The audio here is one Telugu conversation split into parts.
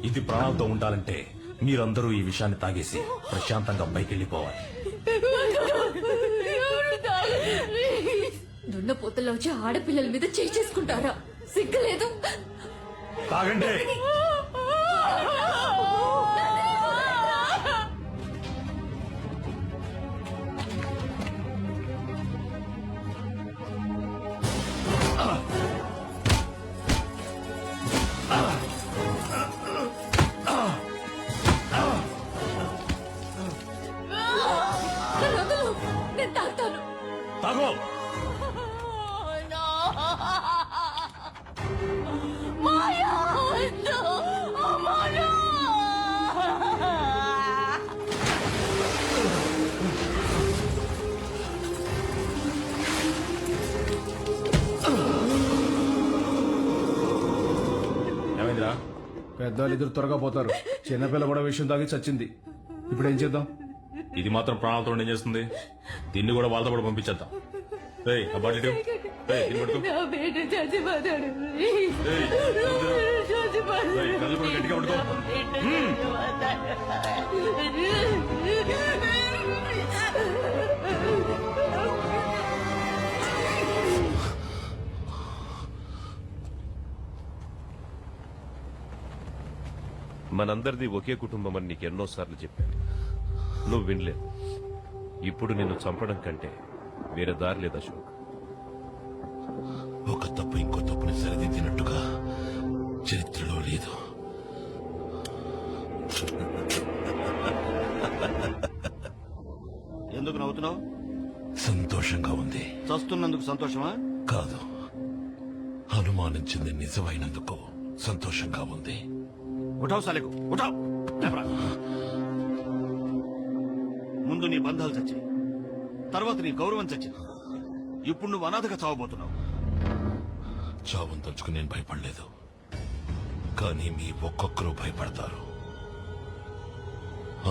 ఇది ప్రాణాలతో ఉండాలంటే మీరందరూ ఈ విషయాన్ని తాగేసి ప్రశాంతంగా పైకి వెళ్ళిపోవాలి. దున్నపోతల్లో వచ్చి ఆడపిల్లల మీద చేయి చేసుకుంటారా? సిగ్గులేదు? తాగండి. నేను తాగుతాను. తాగో. ఏమైందిరా? పెద్దవాళ్ళు ఇద్దరు త్వరగా పోతారు. చిన్నపిల్ల కూడా విషయం తాగి చచ్చింది. ఇప్పుడు ఏం చేద్దాం? ఇది మాత్రం ప్రాణాలతో ఏం చేస్తుంది? దీన్ని కూడా వాళ్ళతో కూడా పంపించేద్దాం. ఏయ్, ఆ బాటిల్ ఇటు. ఏయ్, దీన్ని పట్టుకో. ఏయ్, కళ్ళు కూడా గట్టిగా పట్టుకో. మనందరిది ఒకే కుటుంబం అని నీకు ఎన్నోసార్లు చెప్పాను. నువ్వు వినలేదు. ఇప్పుడు నిన్ను చంపడం కంటే వేరే దారి లేదు అశోక్. ఒక తప్పు ఇంకో తప్పుని సరిదిద్దినట్టుగా చరిత్రలో లేదు. ఎందుకు నవ్వుతున్నావు? సంతోషంగా ఉంది. చస్తున్నందుకు సంతోషమా? కాదు, అనుమానించింది నిజమైనందుకు సంతోషంగా ఉంది. ఉఠావు సాలేకు, ఉఠావు. ముందు నీ బంధాలు చచ్చాయి, తర్వాత నీ గౌరవం చచ్చింది. ఇప్పుడు నువ్వు అనాథగా చావబోతున్నావు. చావును తలుచుకుని నేను భయపడలేదు, కానీ మీ ఒక్కొక్కరు భయపడతారు.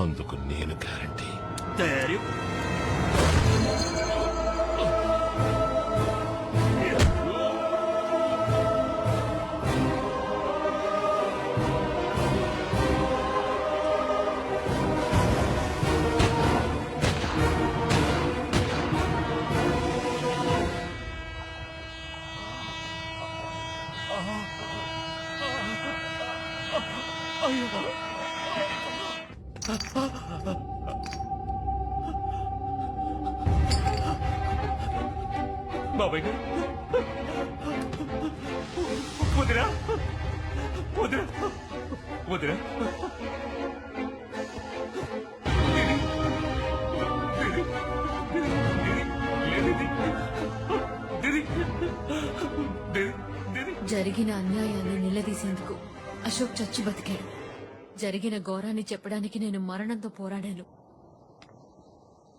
అందుకు నేను గ్యారంటీ. బాబాయ్ గారు, వదిరా వదిరా వదిరా. జరిగిన అన్యాయాన్ని నిలదీసేందుకు అశోక్ చచ్చి బతికాడు. జరిగిన ఘోరాన్ని చెప్పడానికి నేను మరణంతో పోరాడాను.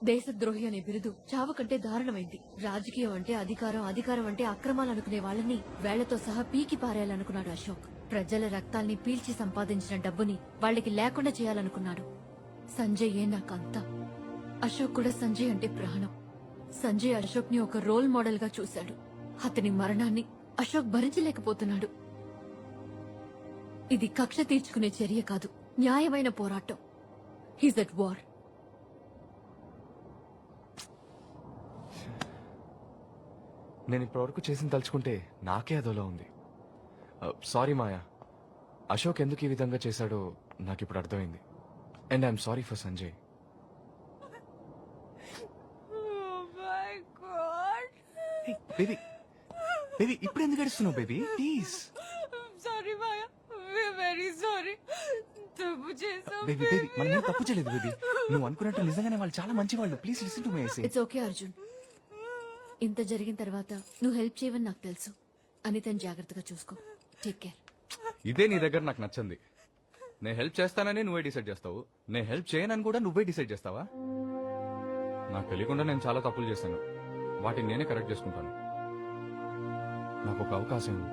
దేశద్రోహి అనే బిరుదు చావు కంటే దారుణమైంది. రాజకీయం అంటే అధికారం, అధికారం అంటే అక్రమాలు అనుకునే వాళ్ళని వేళ్లతో సహా పీకి పారేయాలనుకున్నాడు అశోక్. ప్రజల రక్తాల్ని పీల్చి సంపాదించిన డబ్బుని వాళ్ళకి లేకుండా చేయాలనుకున్నాడు. సంజయ్ నాకంతా. అశోక్ కూడా సంజయ్ అంటే ప్రాణం. సంజయ్ అశోక్ ని ఒక రోల్ మోడల్ గా చూశాడు. అతని మరణాన్ని అశోక్ భరించలేకపోతున్నాడు. ఇది కక్ష తీర్చుకునే చర్య కాదు, న్యాయమైన పోరాటం. He's at war. నేను ఇప్పటివరకు చేసిన తలుచుకుంటే నాకే అదోలా ఉంది. సారీ మాయా, అశోక్ ఎందుకు ఈ విధంగా చేశాడో నాకు ఇప్పుడు అర్థమైంది. And I'm sorry for Sanjay. Baby baby ఇప్పుడు ఎందుకు ఏడుస్తున్నావు baby? Please. Sorry Maya, very sorry. తప్పు చేసాం బేబీ బేబీ మనం ఏం తప్పు చేయలేదు బేబీ. నువ్వు అనుకున్నట్టు నిజంగానే వాళ్ళు చాలా మంచి వాళ్ళు. Please listen to me. It's okay Arjun. ఇంత జరిగిన తర్వాత నువ్వు హెల్ప్ చేయవని నాకు తెలుసు. అనితని జాగ్రత్తగా చూసుకో. Take care. ఇదే నీ దగ్గర నాకు నచ్చింది. నేను హెల్ప్ చేస్తానని నువ్వే డిసైడ్ చేస్తావు, నేను హెల్ప్ చేయనని కూడా నువ్వే డిసైడ్ చేస్తావా? నాకు తెలియకుండా నేను చాలా తప్పులు చేశాను, వాటిని నేనే కరెక్ట్ చేసుకుంటాను. నాకు ఒక అవకాశం ఇవ్వు.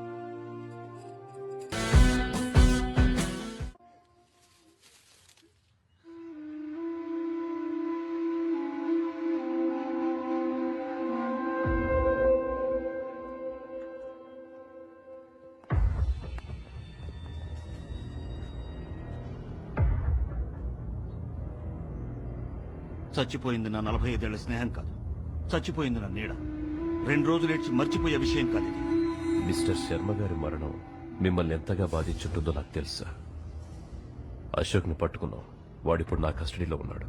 చచ్చిపోయింది నా 45 ఏళ్ల స్నేహం కాదు, చచ్చిపోయింది నా నీడ. 2 రోజులు ఏడ్చి మర్చిపోయే విషయం కాదు ఇది. మిస్టర్ శర్మ గారి మరణం మిమ్మల్ని ఎంతగా బాధించుంటుందో నాకు తెలుసా. అశోక్ని పట్టుకున్నాం, వాడిప్పుడు నా కస్టడీలో ఉన్నాడు.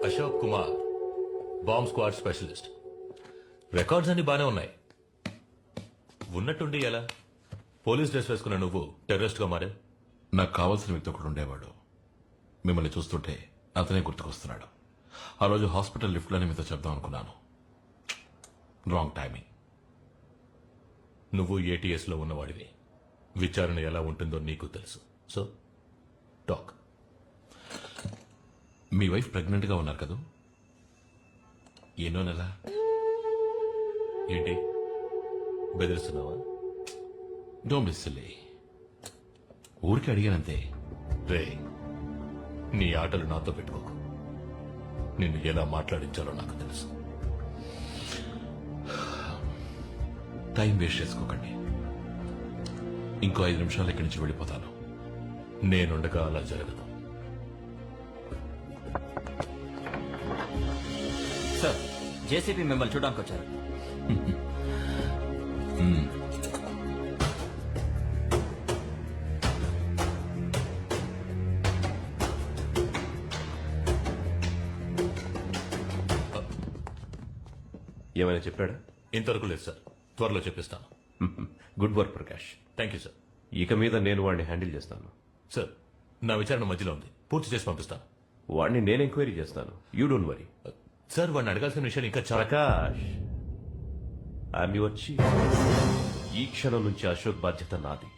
Ashok Kumar, bomb squad specialist. Records అన్ని బానే ఉన్నాయి. ఉన్నట్టుండి ఎలా పోలీస్ డ్రెస్ వేసుకున్న నువ్వు టెర్రరిస్ట్ గా మారే? నాకు కావాల్సిన వ్యక్తి ఒకడు ఉండేవాడు. మిమ్మల్ని చూస్తుంటే అతనే గుర్తుకొస్తున్నాడు. ఆ రోజు హాస్పిటల్ లిఫ్ట్లోనే మీతో చెప్దాం అనుకున్నాను. Wrong timing. నువ్వు ATS లో ఉన్నవాడివి. విచారణ ఎలా ఉంటుందో నీకు తెలుసు. So talk. మీ వైఫ్ ప్రెగ్నెంట్ గా ఉన్నారు కదా? ఎన్నో నెల? ఏంటి బెదిరిస్తున్నావా? Don't be silly. ఊరికి అడిగానంతే. రే, నీ ఆటలు నాతో పెట్టుకోకు. నిన్ను ఎలా మాట్లాడించాలో నాకు తెలుసు. టైం వేస్ట్ చేసుకోకండి. ఇంకో 5 నిమిషాలు ఇక్కడి నుంచి వెళ్ళిపోతాను. నేనుండగా అలా జరగదు. సార్, జేసీపీ మిమ్మల్ని చూడడానికి వచ్చారు. ఏమైనా చెప్పాడా? ఇంతవరకు లేదు సార్, త్వరలో చెప్పిస్తాను. Good work Prakash. Thank you sir. ఇక మీద నేను వాడిని హ్యాండిల్ చేస్తాను. సార్, నా విచారణ మధ్యలో ఉంది, పూర్తి చేసి పంపిస్తాను. వాడిని నేను ఎంక్వైరీ చేస్తాను. You don't worry. సార్, వాడిని అడగాల్సిన విషయాలు ఇంకా చాలా. Prakash, I'm your chief. ఈ క్షణం నుంచి అశోక్ బాధ్యత నాది.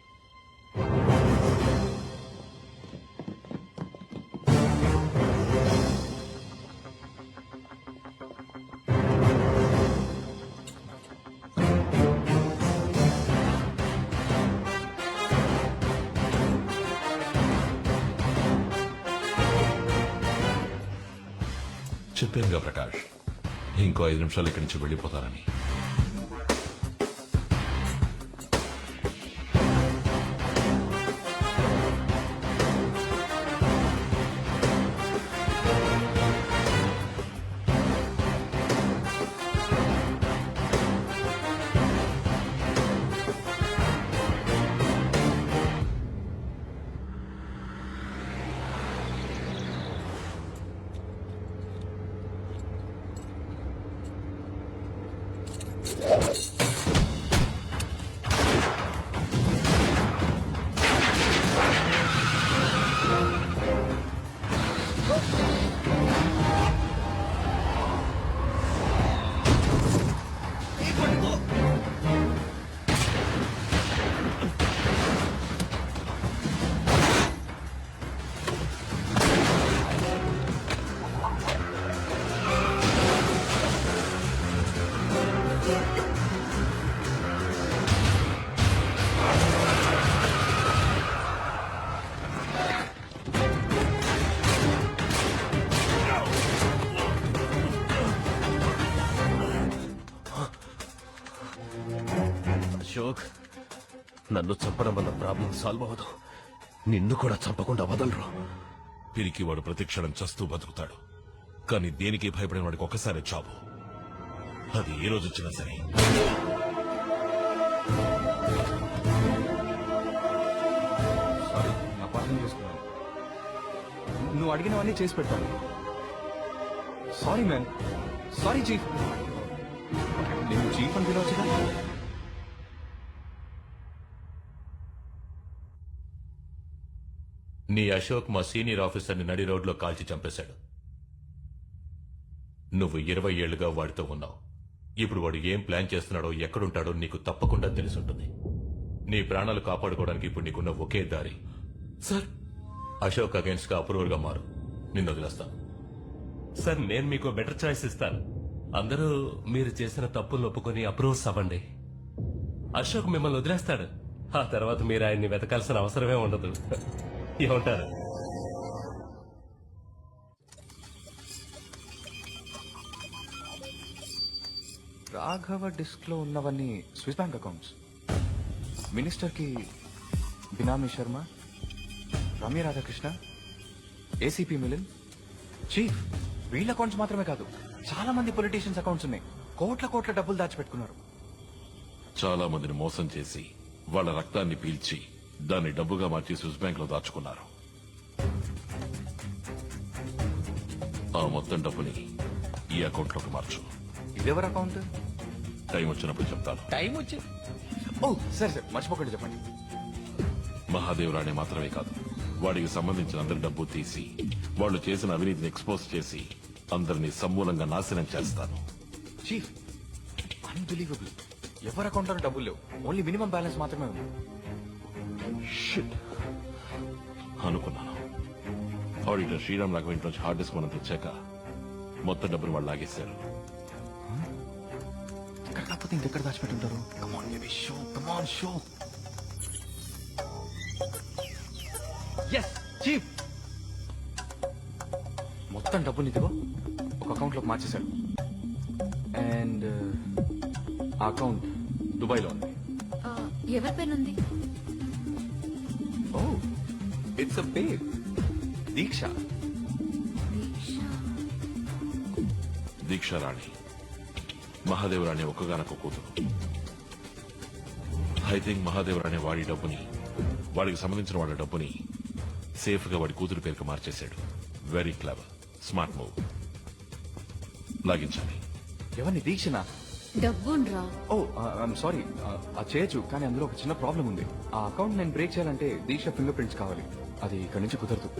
చెప్పానుగా ప్రకాష్, ఇంకో 5 నిమిషాలు ఇక్కడి నుంచి వెళ్ళిపోతారని. అశోక్, నన్ను చంపడం వల్ల ప్రాబ్లం సాల్వ్ అవ్వదు. నిన్ను కూడా చంపకుండా వదలరు. పిరికి వాడు ప్రతిక్షణం చస్తూ బతుకుతాడు, కానీ దేనికి భయపడిన వాడికి ఒక్కసారి చావు. అది ఏ రోజు వచ్చినా సరే. సారీ, అపార్థం చేసుకున్నాను. నువ్వు అడిగినవన్నీ చేసి పెట్టాను. Sorry man, sorry chief. నేను చీఫ్ అని పిలవచ్చుగా. నీ అశోక్ మా సీనియర్ ఆఫీసర్ని నడి రోడ్లో కాల్చి చంపేశాడు. నువ్వు 20 ఏళ్లుగా వాడితో ఉన్నావు. ఇప్పుడు వాడు ఏం ప్లాన్ చేస్తున్నాడో, ఎక్కడుంటాడో నీకు తప్పకుండా తెలుసుంటుంది. నీ ప్రాణాలు కాపాడుకోవడానికి ఇప్పుడు నీకున్న ఒకే దారి, సార్, అశోక్ అగేన్స్ట్ గా అప్రూవర్ గా మారు. నిన్ను వదిలేస్తాను. సార్, నేను మీకు బెటర్ చాయిస్ ఇస్తాను. అందరూ మీరు చేసిన తప్పులు ఒప్పుకొని అప్రూవ్స్ అవ్వండి. అశోక్ మిమ్మల్ని వదిలేస్తాడు. ఆ తర్వాత మీరు ఆయన్ని వెతకాల్సిన అవసరమే ఉండదు. ఏమంటారు? రాఘవ డిస్క్ లో ఉన్నవన్నీ స్విస్ బ్యాంక్ అకౌంట్స్. మినిస్టర్ కి బినామీ శర్మ, రమ్య రాధాకృష్ణ, ఏసీపీ మిలిన్, చీఫ్. వీళ్ళ అకౌంట్స్ మాత్రమే కాదు, చాలా మంది పొలిటీషియన్స్ అకౌంట్స్ ఉన్నాయి. కోట్ల కోట్ల డబ్బులు దాచిపెట్టుకున్నారు. చాలా మందిని మోసం చేసి వాళ్ళ రక్తాన్ని పీల్చి దాన్ని డబ్బుగా మార్చి స్విస్ బ్యాంక్ లో దాచుకున్నారు. ఆ మొత్తం డబ్బుని ఈ అకౌంట్ లోకి మార్చు. ఇదెవరి అకౌంట్? టైం వచ్చినప్పుడు చెప్తాను. టైం వచ్చి ఓ సరే సరే, మర్చిపోకండి చెప్పండి. మహాదేవరాణి మాత్రమే కాదు, వాడికి సంబంధించిన అందరి డబ్బు తీసి వాళ్ళు చేసిన అవినీతిని ఎక్స్పోజ్ చేసి అందరినీ సమూలంగా నాశనం చేస్తాను. Chief, unbelievable. ఎవరి అకౌంట్ లో డబ్బులు లేవు, ఓన్లీ మినిమం బ్యాలెన్స్ మాత్రమే ఉంది. షిట్ అనుకున్నాను. ఆడిటర్ శ్రీరామ్ రాఘవ ఇంట్లోంచి హార్డ్ డిస్క్ మనం తెచ్చాక మొత్తం డబ్బులు వాళ్ళు లాగేశారు. ఇక్కడ కాకపోతే ఇంకెక్కడ దాచిపెట్టుంటారు? Come on baby, show, come on show. Yes chief, మొత్తం డబ్బులు ఇదిగో ఒక అకౌంట్ లోకి మార్చేశారు. అండ్ ఆ అకౌంట్ దుబాయ్ లో ఉంది. ఆ, ఎవరి పేరుంది? ఓ, ఇట్స్ అ బేబ్, దీక్ష. దీక్షారాణి మహాదేవరాణి ఒక్కగానొక్క కూతురు. ఐ థింక్ మహాదేవరాణి వాడి డబ్బుని, వాడికి సంబంధించిన వాడి డబ్బుని సేఫ్ గా వాడి కూతురు పేరుకు మార్చేశాడు. Very clever, smart move. లాగించాలి. ఎవరిని? దీక్షనా? డబ్బుండ్రా. ఓ ఐఎమ్ సారీ, అది చేయొచ్చు, కానీ అందులో ఒక చిన్న ప్రాబ్లం ఉంది. ఆ అకౌంట్ నేను బ్రేక్ చేయాలంటే దీక్ష ఫింగర్ ప్రింట్స్ కావాలి. అది ఇక్కడి నుంచి కుదరదు.